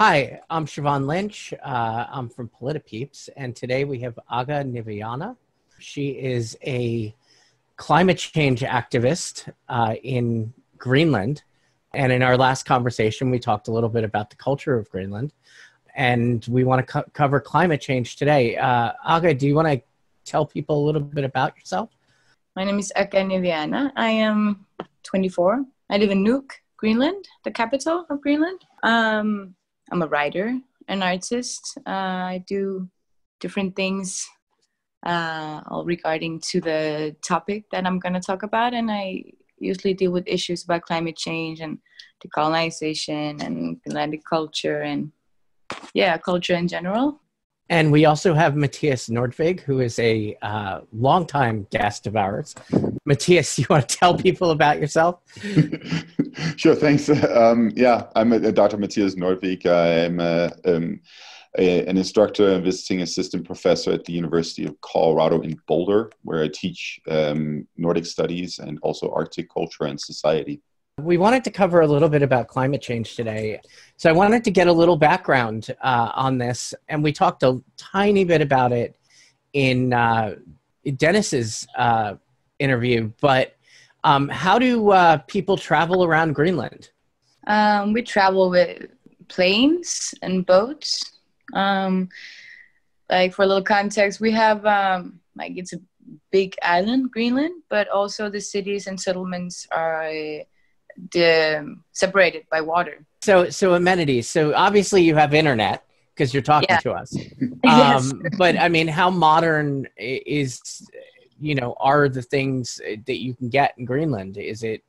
Hi, I'm Siobhan Lynch. I'm from Politipeeps, and today we have Aga Niviâna. She is a climate change activist in Greenland. And in our last conversation, we talked a little bit about the culture of Greenland. And we want to cover climate change today. Aga, do you want to tell people a little bit about yourself? My name is Aga Niviana. I am 24. I live in Nuuk, Greenland, the capital of Greenland. I'm a writer, an artist. I do different things all regarding to the topic that I'm going to talk about. And I usually deal with issues about climate change and decolonization and Greenlandic culture and, culture in general. And we also have Mathias Nordvig, who is a longtime guest of ours. Mattias, you want to tell people about yourself? Sure, thanks. I'm Dr. Mathias Nordvig. I'm an instructor and visiting assistant professor at the University of Colorado in Boulder, where I teach Nordic studies and also Arctic culture and society. We wanted to cover a little bit about climate change today. So I wanted to get a little background on this. And we talked a tiny bit about it in Dennis's interview. But how do people travel around Greenland? We travel with planes and boats. Like for a little context, we have it's a big island, Greenland, but also the cities and settlements are separated by water. So amenities. So obviously you have internet because you're talking to us. Yes. But I mean, how modern are the things that you can get in Greenland? Is it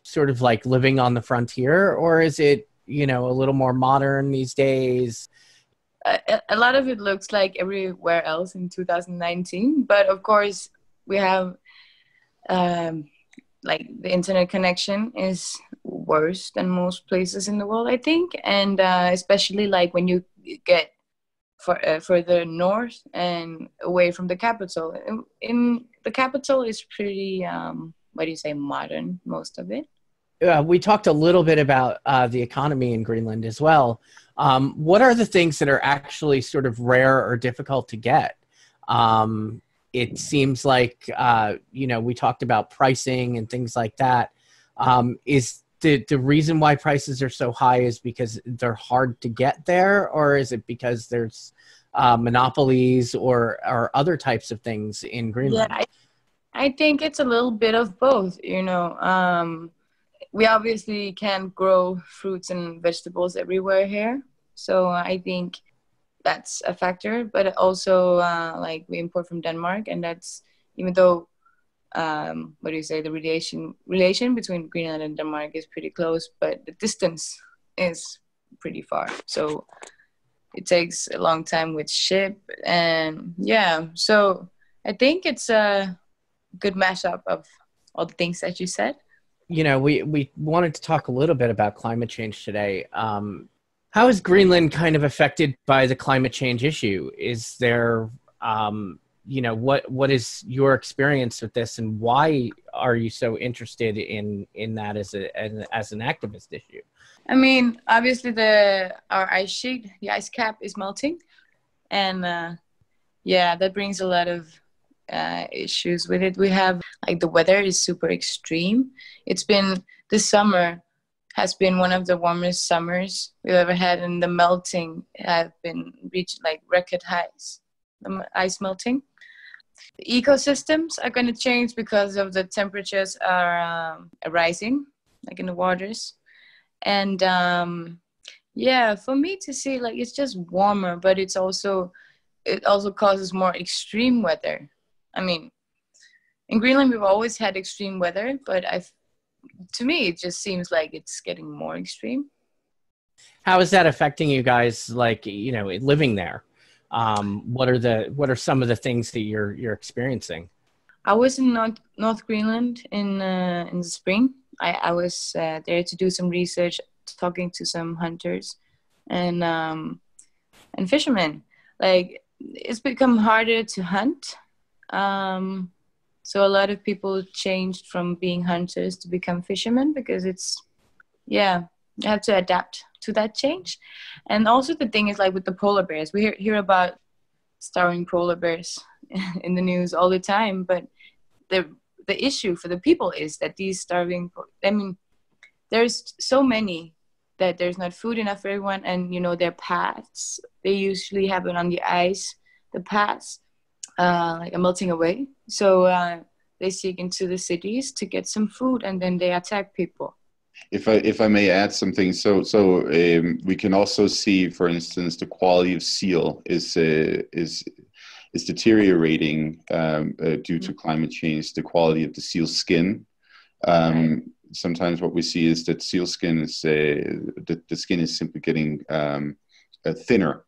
sort of like living on the frontier, or is it, a little more modern these days? A lot of it looks like everywhere else in 2019, but of course we have the internet connection is worse than most places in the world, I think. And especially like when you get further north and away from the capital. In the capital is pretty, modern, most of it. We talked a little bit about the economy in Greenland as well. What are the things that are actually sort of rare or difficult to get? It seems like, we talked about pricing and things like that. Is the reason why prices are so high is because they're hard to get there, or is it because there's monopolies or other types of things in Greenland? Yeah, I think it's a little bit of both, We obviously can't grow fruits and vegetables everywhere here. So I think that's a factor, but also we import from Denmark, and that's even though the relation between Greenland and Denmark is pretty close, but the distance is pretty far. So it takes a long time with ship, and so I think it's a good mashup of all the things that you said. We wanted to talk a little bit about climate change today. How is Greenland kind of affected by the climate change issue? Is there, what is your experience with this, and why are you so interested in that as an activist issue? I mean, obviously our ice sheet, the ice cap is melting, and that brings a lot of issues with it. We have the weather is super extreme. This summer has been one of the warmest summers we've ever had, and the melting have been reached record highs, the ice melting. The ecosystems are going to change because of the temperatures are rising, in the waters. And for me to see, it's just warmer, but it also causes more extreme weather. I mean, in Greenland, we've always had extreme weather, but to me, it just seems like it's getting more extreme. How is that affecting you guys, living there? What are some of the things that you're experiencing? I was in North Greenland in the spring. I was there to do some research, talking to some hunters and fishermen. It's become harder to hunt. So a lot of people changed from being hunters to become fishermen because you have to adapt to that change. And also the thing is, like with the polar bears, we hear about starving polar bears in the news all the time, but the issue for the people is that these starving, I mean, there's so many that there's not food enough for everyone, and you know, their paths, they usually happen on the ice, the paths like are melting away, so they seek into the cities to get some food, and then they attack people. If I may add something, so we can also see, for instance, the quality of seal is deteriorating due to climate change. The quality of the seal skin. Sometimes what we see is that seal skin is the skin is simply getting thinner,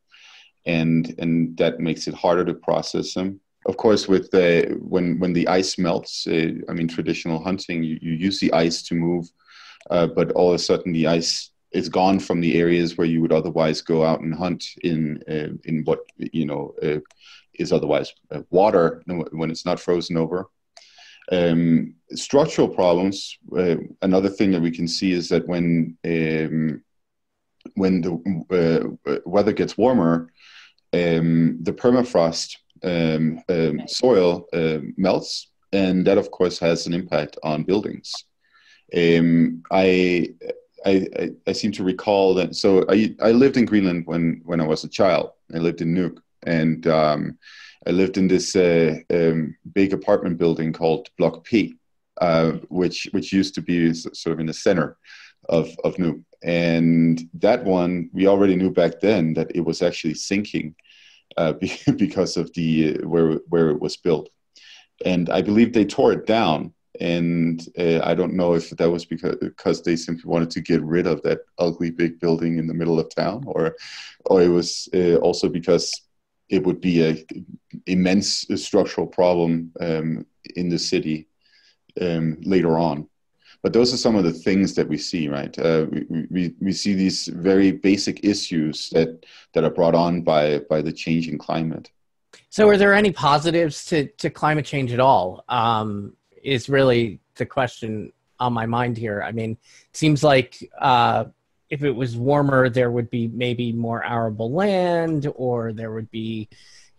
and that makes it harder to process them. Of course, with when the ice melts, I mean, traditional hunting, you use the ice to move, but all of a sudden the ice is gone from the areas where you would otherwise go out and hunt in what is otherwise water when it's not frozen over. Structural problems. Another thing that we can see is that when the weather gets warmer, the permafrost soil melts, and that of course has an impact on buildings. I seem to recall that. So I lived in Greenland when I was a child. I lived in Nuuk, and I lived in this big apartment building called Block P, which used to be sort of in the center of Nuuk. And that one, we already knew back then that it was actually sinking because of the where it was built. And I believe they tore it down. And I don't know if that was because they simply wanted to get rid of that ugly big building in the middle of town, or it was also because it would be an immense structural problem in the city later on. But those are some of the things that we see, right? We see these very basic issues that are brought on by the changing climate. So are there any positives to climate change at all? Is really the question on my mind here. I mean, it seems like if it was warmer, there would be maybe more arable land, or there would be,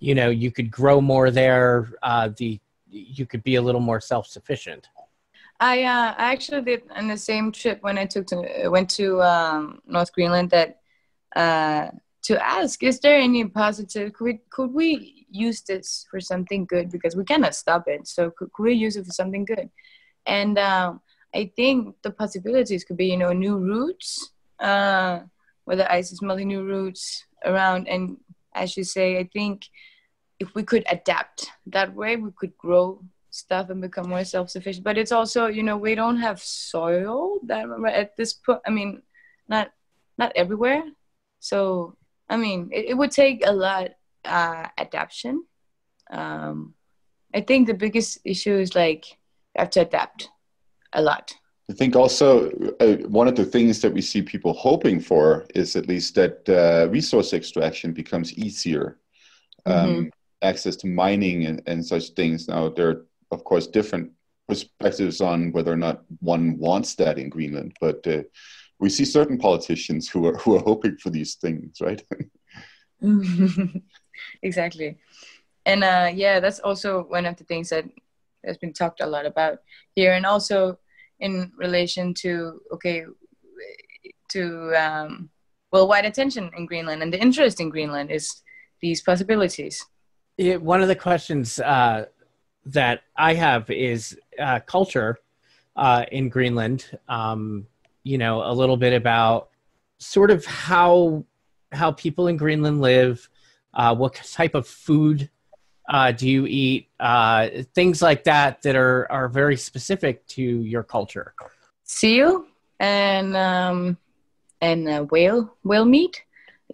you could grow more there. You could be a little more self-sufficient. I actually did on the same trip when I went to North Greenland that to ask, is there any positive? Could we use this for something good? Because we cannot stop it. So could we use it for something good? And I think the possibilities could be, new routes, where the ice is melting, new routes around. And as you say, I think if we could adapt that way, we could grow stuff and become more self-sufficient. But it's also, we don't have soil that at this point. I mean, not everywhere. So I mean, it would take a lot adaptation. I think the biggest issue is like you have to adapt a lot. I think also one of the things that we see people hoping for is at least that resource extraction becomes easier. Access to mining and such things. Now, there are, of course, different perspectives on whether or not one wants that in Greenland, but we see certain politicians who are hoping for these things, right? Exactly. And yeah, that's also one of the things that has been talked a lot about here, and also in relation to worldwide attention in Greenland, and the interest in Greenland is these possibilities. One of the questions that I have is culture in Greenland. A little bit about sort of how people in Greenland live, what type of food do you eat, things like that are very specific to your culture. Seal and whale meat,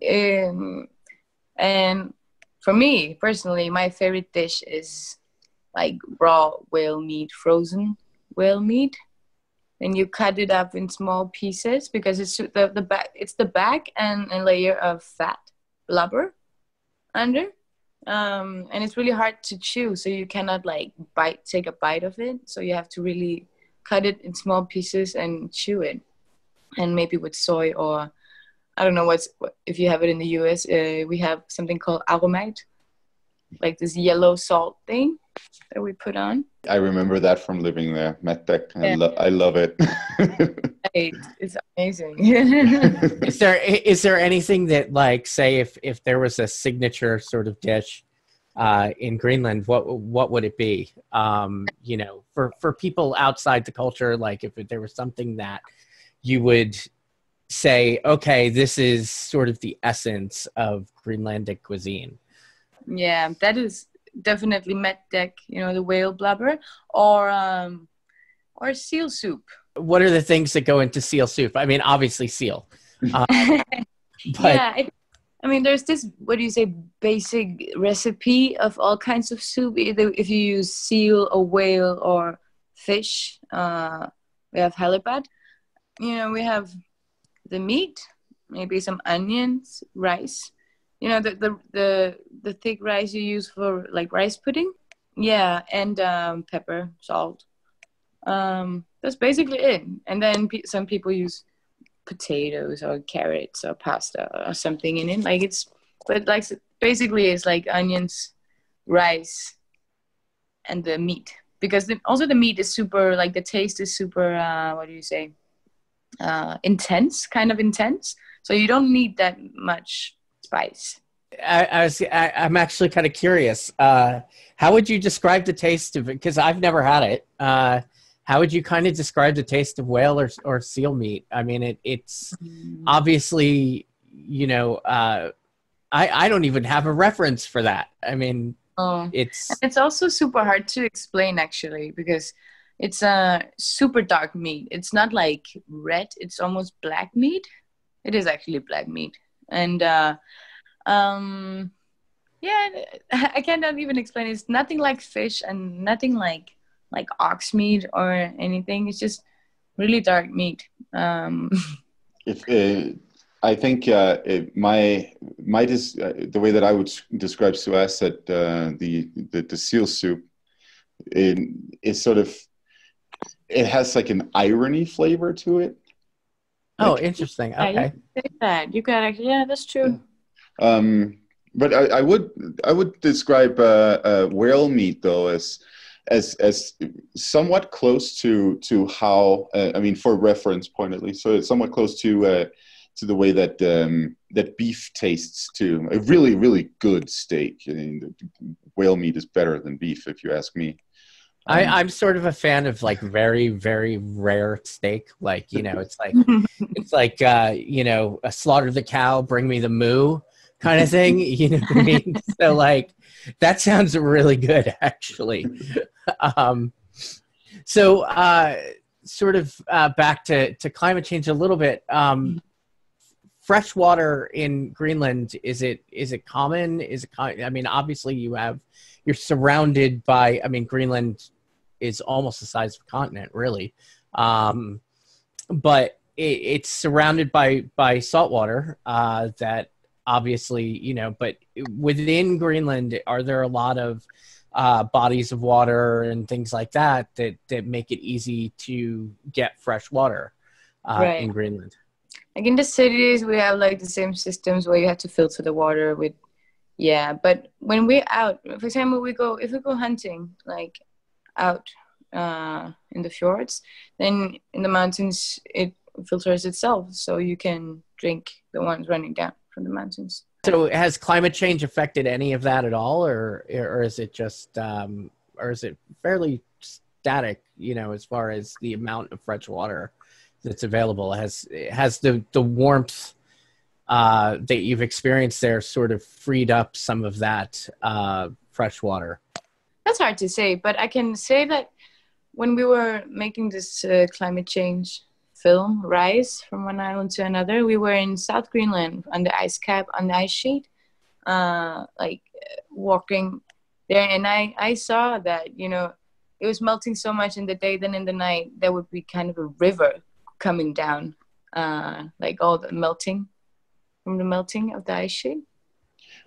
and for me personally, my favorite dish is like raw whale meat, frozen whale meat. And you cut it up in small pieces because it's the back. It's the back and a layer of fat, blubber, under, and it's really hard to chew. So you cannot take a bite of it. So you have to really cut it in small pieces and chew it, and maybe with soy or I don't know if you have it in the US. We have something called aromite, like this yellow salt thing that we put on. I remember that from living there. Mattek. Yeah. I love it. It's amazing. Is there anything that, like, say if there was a signature sort of dish in Greenland, what would it be? You know, for people outside the culture, like if there was something that you would say, okay, this is sort of the essence of Greenlandic cuisine. Yeah, that is definitely Mattek, you know, the whale blubber, or seal soup. What are the things that go into seal soup? I mean, obviously seal. But yeah, I mean, there's this, what do you say, basic recipe of all kinds of soup. Either if you use seal or whale or fish, we have halibut. You know, we have the meat, maybe some onions, rice. You know, the thick rice you use for like rice pudding. Yeah, and pepper, salt. That's basically it. And then some people use potatoes or carrots or pasta or something in it. But basically it's like onions, rice, and the meat. Because also the meat is super, like the taste is super, what do you say? Intense, kind of intense. So you don't need that much spice. I'm actually kind of curious. How would you describe the taste of it? Because I've never had it. How would you kind of describe the taste of whale or seal meat? I mean, it's obviously, you know, I don't even have a reference for that. I mean, it's also super hard to explain, actually, because it's a super dark meat. It's not like red. It's almost black meat. It is actually black meat. And yeah, I cannot even explain. It's nothing like fish and nothing like ox meat or anything. It's just really dark meat. I think the way that I would describe Suez at the seal soup, is sort of, it has like an irony flavor to it. Oh, interesting. Okay. You could actually, yeah, that's true. But I would describe whale meat though as somewhat close to how, I mean, for reference point at least, so it's somewhat close to the way that that beef tastes too. A really, really good steak. I mean, whale meat is better than beef, if you ask me. I'm sort of a fan of like very, very rare steak. Like, you know, it's like you know, slaughter the cow, bring me the moo kind of thing. You know what I mean? So like, that sounds really good, actually. Sort of back to climate change a little bit. Fresh water in Greenland, is it common? I mean, obviously you're surrounded by, I mean, Greenland is almost the size of a continent, really. But it's surrounded by salt water that obviously, you know, but within Greenland, are there a lot of bodies of water and things like that make it easy to get fresh water in Greenland? Like in the cities, we have like the same systems where you have to filter the water with, yeah. But when we're out, for example, if we go hunting, like out in the fjords, then in the mountains, it filters itself. So you can drink the ones running down from the mountains. So has climate change affected any of that at all, or is it just, or is it fairly static, you know, as far as the amount of fresh water that's available? Has the warmth that you've experienced there sort of freed up some of that fresh water? That's hard to say, but I can say that when we were making this climate change film, Rise from One Island to Another, we were in South Greenland on the ice cap, on the ice sheet, like walking there, and I saw that, you know, it was melting so much in the day, then in the night there would be kind of a river coming down, like all the melting from the melting of the ice sheet.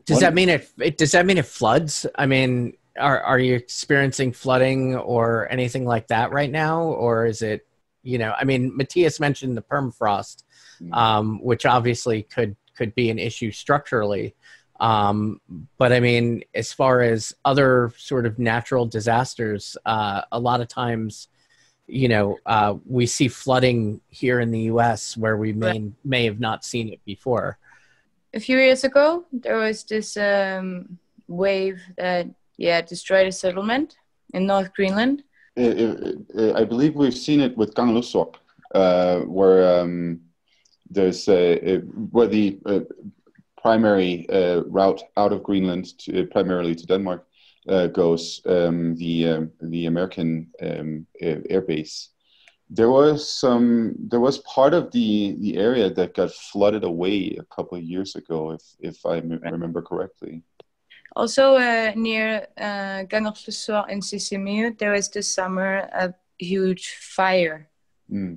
Does that mean it floods? I mean, are you experiencing flooding or anything like that right now, or is it, you know, I mean, Mattias mentioned the permafrost, which obviously could be an issue structurally. But I mean, as far as other sort of natural disasters, a lot of times, you know, we see flooding here in the US where we may have not seen it before. A few years ago, there was this wave that destroyed a settlement in North Greenland. I believe we've seen it with Gangalusok, where there's where the primary route out of Greenland primarily to Denmark goes, the American air base. There was part of the area that got flooded away a couple of years ago, if I remember correctly. Also near Gangalusok in Sisimiut, there was this summer a huge fire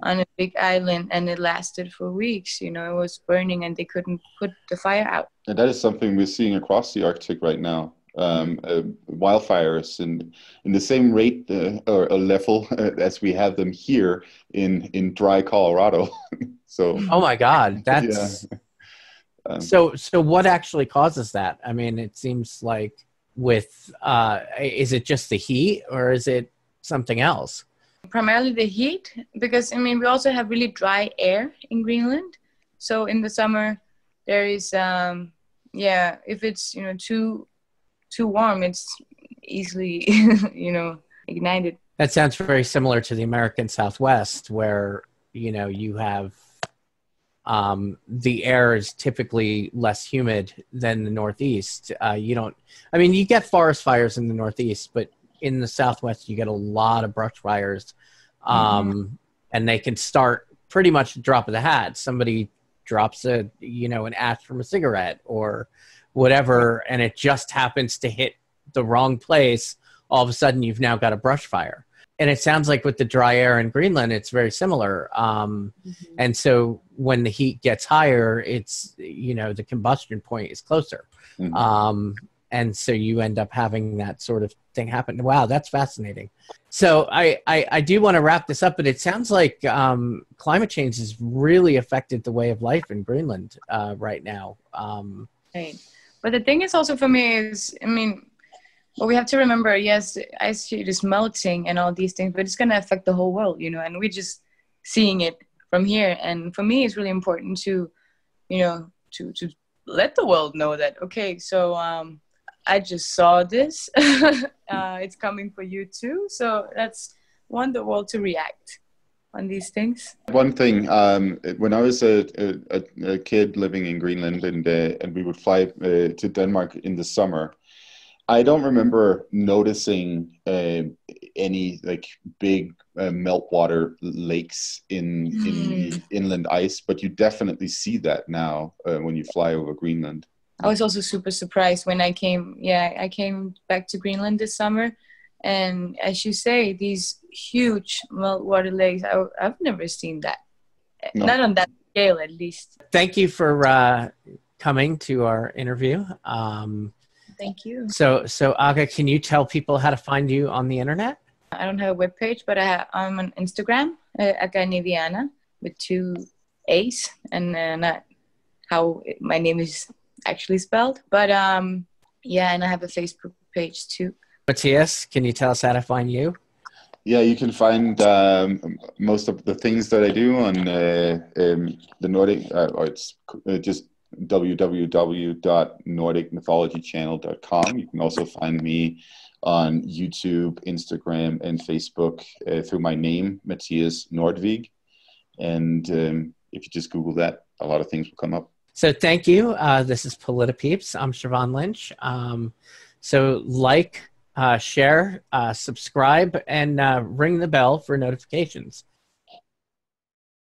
on a big island, and it lasted for weeks. You know, it was burning and they couldn't put the fire out. And that is something we're seeing across the Arctic right now. Wildfires in the same rate or level as we have them here in dry Colorado. So oh my God, that's so what actually causes that? I mean, it seems like with is it just the heat or is it something else? Primarily the heat, because I mean we also have really dry air in Greenland. So in the summer there is if it's, you know, too warm, it's easily you know, ignited. That sounds very similar to the American Southwest, where, you know, you have the air is typically less humid than the Northeast. You get forest fires in the Northeast, but in the Southwest you get a lot of brush fires, and they can start pretty much the drop of the hat. Somebody drops an ash from a cigarette or whatever, and it just happens to hit the wrong place. All of a sudden you've now got a brush fire. And it sounds like with the dry air in Greenland, it's very similar. And so when the heat gets higher, it's, you know, the combustion point is closer. And so you end up having that sort of thing happen. Wow, that's fascinating. So I do want to wrap this up, but it sounds like climate change has really affected the way of life in Greenland right now. Right. But the thing is also for me is, I mean, well, we have to remember, yes, the ice sheet is melting and all these things, but it's going to affect the whole world, you know, and we're just seeing it from here. And for me, it's really important to, you know, to let the world know that, okay, so I just saw this, it's coming for you too. So that's want the world to react on these things. One thing, when I was a kid living in Greenland and we would fly to Denmark in the summer, I don't remember noticing any like big meltwater lakes in the inland ice, but you definitely see that now when you fly over Greenland. I was also super surprised when I came back to Greenland this summer. And as you say, these huge meltwater lakes, I've never seen that. No. Not on that scale, at least. Thank you for coming to our interview. Thank you. So Aga, can you tell people how to find you on the internet? I don't have a webpage, but I'm on Instagram, Aga NIVIANA, with 2 A's, and not how my name is actually spelled. But and I have a Facebook page too. Mattias, can you tell us how to find you? Yeah, you can find most of the things that I do on the Nordic, or it's just www.nordicmythologychannel.com. You can also find me on YouTube, Instagram, and Facebook through my name, Mathias Nordvig. And if you just Google that, a lot of things will come up. So thank you. This is Politipeeps. I'm Siobhan Lynch. So like, share, subscribe, and ring the bell for notifications.